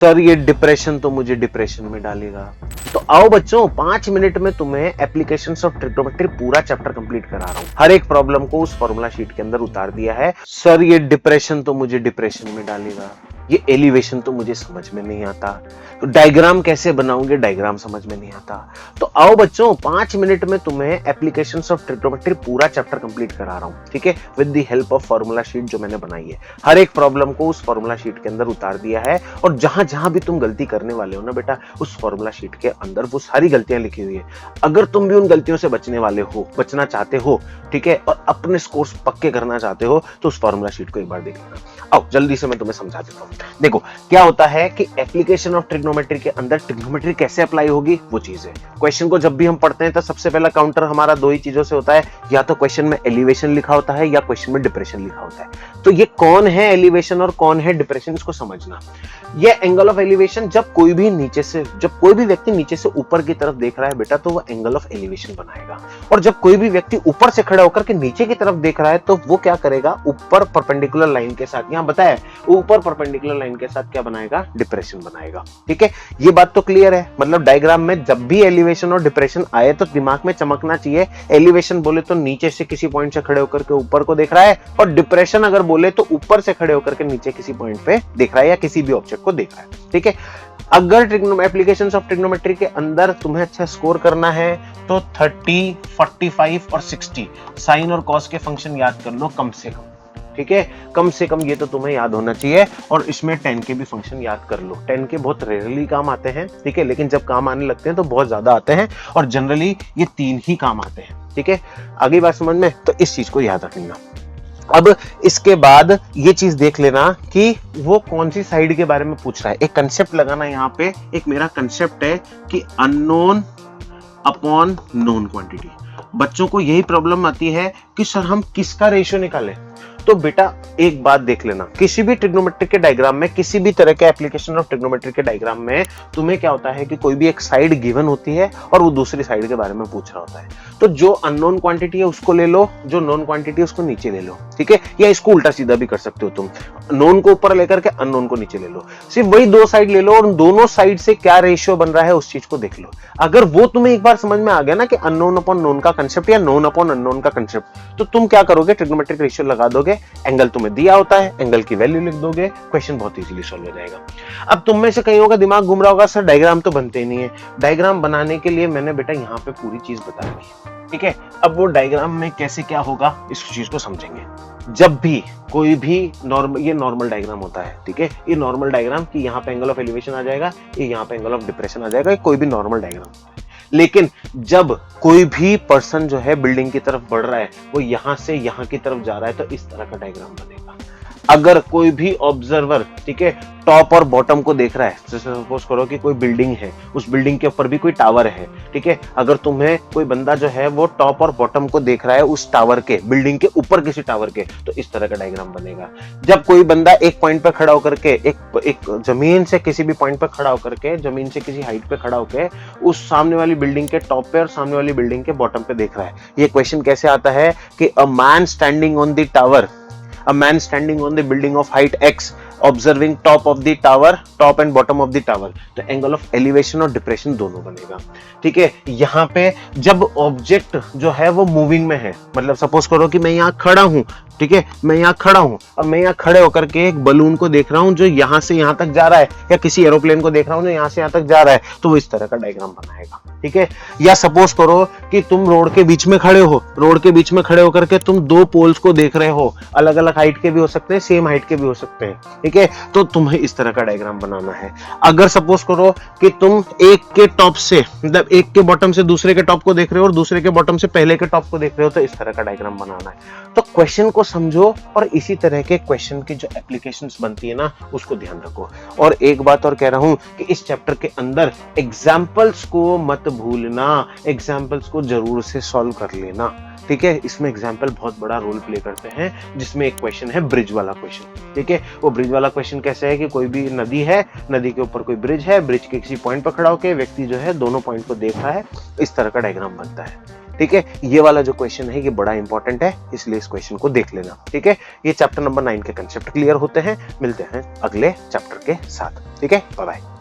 Sir ये depression तो मुझे डिप्रेशन में डालेगा। तो आओ बच्चों, 5 मिनट में तुम्हें एप्लीकेशंस ऑफ ट्रिग्नोमेट्री पूरा चैप्टर कंप्लीट करा रहा हूं। हर एक प्रॉब्लम को उस फॉर्मूला शीट के अंदर उतार दिया है। सर ये डिप्रेशन तो मुझे डिप्रेशन में डालेगा, ये एलिवेशन तो मुझे समझ में नहीं आता, तो डायग्राम कैसे बनाऊंगे, डायग्राम समझ में नहीं आता। तो आओ बच्चों, 5 मिनट में तुम्हें एप्लीकेशंस ऑफ ट्रिग्नोमेट्री पूरा चैप्टर कंप्लीट करा रहा हूं, ठीक है, with the help of formula sheet जो मैंने बनाई है। हर एक प्रॉब्लम को उस फॉर्मूला शीट के अंदर उतार दिया है, और जहां जहां भी तुम गलती करने वाले हो ना बेटा, उस फॉर्मूला शीट के अंदर वो सारी गलतियां लिखी हुई है। अगर तुम भी उन गलतियों से बचने वाले हो, बचना चाहते हो, ठीक है, और अपने स्कोर्स पक्के करना चाहते हो, तो उस फॉर्मूला शीट को एक बार देख लेना। आओ जल्दी से मैं तुम्हें समझा देता हूं। देखो क्या होता है कि एप्लीकेशन ऑफ ट्रिग्नोमेट्री के अंदर ट्रिग्नोमेट्री कैसे अप्लाई होगी, वो चीज है। क्वेश्चन को जब भी हम पढ़ते हैं तो सबसे पहला काउंटर हमारा दो ही चीजों से होता है, या तो क्वेश्चन में एलिवेशन लिखा होता है या क्वेश्चन में डिप्रेशन लिखा होता है। तो ये कौन है एलिवेशन और कौन है डिप्रेशन, इसको समझना। ये एंगल ऑफ एलिवेशन, जब कोई भी व्यक्ति नीचे से ऊपर की तरफ देख रहा है बेटा, तो वो एंगल ऑफ एलिवेशन बनाएगा। और जब कोई भी व्यक्ति ऊपर से खड़ा होकर के नीचे की तरफ देख रहा है, तो वो क्या करेगा, ऊपर परपेंडिकुलर लाइन के साथ, यहां बताया ऊपर परपेंडिकुलर लाइन के साथ क्या बनाएगा, डिप्रेशन बनाएगा। ठीक है, ये बात तो क्लियर है। मतलब डायग्राम में जब भी एलिवेशन और डिप्रेशन आए तो दिमाग में चमकना चाहिए। एलिवेशन बोले तो नीचे से किसी पॉइंट से खड़े होकर के ऊपर को देख रहा है, और डिप्रेशन अगर बोले तो ऊपर से खड़े होकर के नीचे किसी पॉइंट पे देख रहा है या किसी भी ऑब्जेक्ट को देख रहा है। ठीक है, अगर एप्लीकेशंस ऑफ ट्रिग्नोमेट्री के अंदर तुम्हें अच्छा स्कोर करना है तो 30, 45 और 60 साइन और कॉस के फंक्शन याद कर लो कम से कम। ठीक है, कम से कम ये तो तुम्हें याद होना चाहिए। और इसमें 10 के भी फंक्शन याद कर लो। 10 के बहुत रेयरली काम आते हैं, ठीक है, लेकिन जब काम आने लगते हैं तो बहुत ज्यादा आते हैं, और जनरली ये 3 ही काम आते हैं। ठीक है, आगे बात समझ में, तो इस चीज को याद रखना। अब इसके बाद ये चीज देख लेना कि वो कौन सी साइड के बारे में पूछ रहा है। एक कंसेप्ट लगाना यहाँ पे, एक मेरा कंसेप्ट है कि अननोन अपॉन नोन क्वांटिटी। बच्चों को यही प्रॉब्लम आती है कि सर हम किसका रेशियो निकालें। तो बेटा एक बात देख लेना, किसी भी ट्रिग्नोमेट्री के डायग्राम में, किसी भी तरह के एप्लीकेशन ऑफ ट्रिग्नोमेट्री के डायग्राम में तुम्हें क्या होता है कि कोई भी एक साइड गिवन होती है और वो दूसरी साइड के बारे में पूछ रहा होता है। तो जो अननोन क्वांटिटी है उसको ले लो, जो नोन क्वांटिटी है उसको नीचे ले लो। ठीक है, या इसको उल्टा सीधा भी कर सकते हो तुम, नोन को ऊपर लेकर के अननोन को नीचे ले लो। सिर्फ वही दो साइड ले लो और दोनों साइड से क्या रेशियो बन रहा है उस चीज को देख लो। अगर वो तुम्हें एक बार समझ में आ गया ना कि अननोन अपॉन नोन का कंसेप्ट या नोन अपॉन अननोन का कंसेप्ट, तो तुम क्या करोगे, ट्रिग्नोमेट्रिक रेशियो लगा दोगे, एंगल तुम्हें दिया होता है, एंगल की वैल्यू लिख दोगे, क्वेश्चन बहुत इजीली सॉल्व हो जाएगा। अब तुम में से कहीं होगा दिमाग घूम रहा होगा, सर डायग्राम तो बनते ही नहीं है। डायग्राम बनाने के लिए मैंने बेटा यहाँ पे पूरी चीज बता दी। ठीक है, अब वो डायग्राम में कैसे क्या होगा इस चीज को समझेंगे। जब भी कोई भी ये नॉर्मल डायग्राम होता है, ठीक है, ये नॉर्मल डायग्राम कि यहाँ पे एंगल ऑफ एलिवेशन आ जाएगा, ये यहाँ पे एंगल ऑफ डिप्रेशन आ जाएगा, कोई भी नॉर्मल डायग्राम होता है। लेकिन जब कोई भी पर्सन जो है बिल्डिंग की तरफ बढ़ रहा है, वो यहां से यहां की तरफ जा रहा है, तो इस तरह का डायग्राम बनेगा। अगर कोई भी ऑब्जर्वर, ठीक है, टॉप और बॉटम को देख रहा है, जैसे सपोज करो कि कोई बिल्डिंग है, उस बिल्डिंग के ऊपर भी कोई टावर है, ठीक है, अगर तुम्हें कोई बंदा जो है वो टॉप और बॉटम को देख रहा है उस टावर के, बिल्डिंग के ऊपर किसी टावर के, तो इस तरह का डायग्राम बनेगा। जब कोई बंदा एक पॉइंट पे खड़ा होकर के, एक जमीन से किसी भी पॉइंट पे खड़ा होकर के, जमीन से किसी हाइट पे खड़ा होकर उस सामने वाली बिल्डिंग के टॉप पे और सामने वाली बिल्डिंग के बॉटम पे देख रहा है, ये क्वेश्चन कैसे आता है कि a man standing on the tower, a man standing on the building of height x observing top of the tower, top and bottom of the tower, तो एंगल ऑफ एलिवेशन और डिप्रेशन दोनों बनेगा। ठीक है, यहाँ पे जब ऑब्जेक्ट जो है वो मूविंग में है, मतलब सपोज करो कि मैं यहाँ खड़ा हूँ, ठीक है, मैं यहाँ खड़ा हूँ, अब मैं यहाँ खड़े होकर के एक बलून को देख रहा हूँ जो यहाँ से यहाँ तक जा रहा है, या किसी एरोप्लेन को देख रहा हूँ जो यहाँ से यहाँ तक जा रहा है, तो वो इस तरह का डायग्राम बनाएगा। ठीक है, या सपोज करो कि तुम रोड के बीच में खड़े हो, रोड के बीच में खड़े होकर के तुम दो पोल्स को देख रहे हो, अलग अलग हाइट के भी हो सकते हैं, सेम हाइट के भी हो सकते हैं। ठीक है, तो तुम्हें इस तरह का डायग्राम बनाना है। अगर सपोज करो कि तुम एक के टॉप से, मतलब एक के बॉटम से दूसरे के टॉप को देख रहे हो और दूसरे के बॉटम से पहले के टॉप को देख रहे हो, तो इस तरह का डायग्राम बनाना है। तो क्वेश्चन को समझो और इसी तरह के क्वेश्चन की जो एप्लीकेशंस बनती है ना, उसको ध्यान रखो। और एक बात और कह रहा हूं कि इस चैप्टर के अंदर एग्जाम्पल्स को मत भूलना, एग्जाम्पल्स को जरूर से सॉल्व कर लेना। ठीक है, इसमें एग्जाम्पल बहुत बड़ा रोल प्ले करते हैं, जिसमें एक क्वेश्चन है ब्रिज वाला क्वेश्चन। ठीक है, वो ब्रिज वाला क्वेश्चन कैसे है कि कोई भी नदी है, नदी के ऊपर कोई ब्रिज है, ब्रिज के किसी पॉइंट पर खड़ा होकर व्यक्ति जो है दोनों पॉइंट को देख रहा है, इस तरह का डायग्राम बनता है। ठीक है, ये वाला जो क्वेश्चन है ये बड़ा इंपॉर्टेंट है, इसलिए इस क्वेश्चन को देख लेना। ठीक है, ये चैप्टर नंबर 9 के कंसेप्ट क्लियर होते हैं। मिलते हैं अगले चैप्टर के साथ। ठीक है, बाय बाय।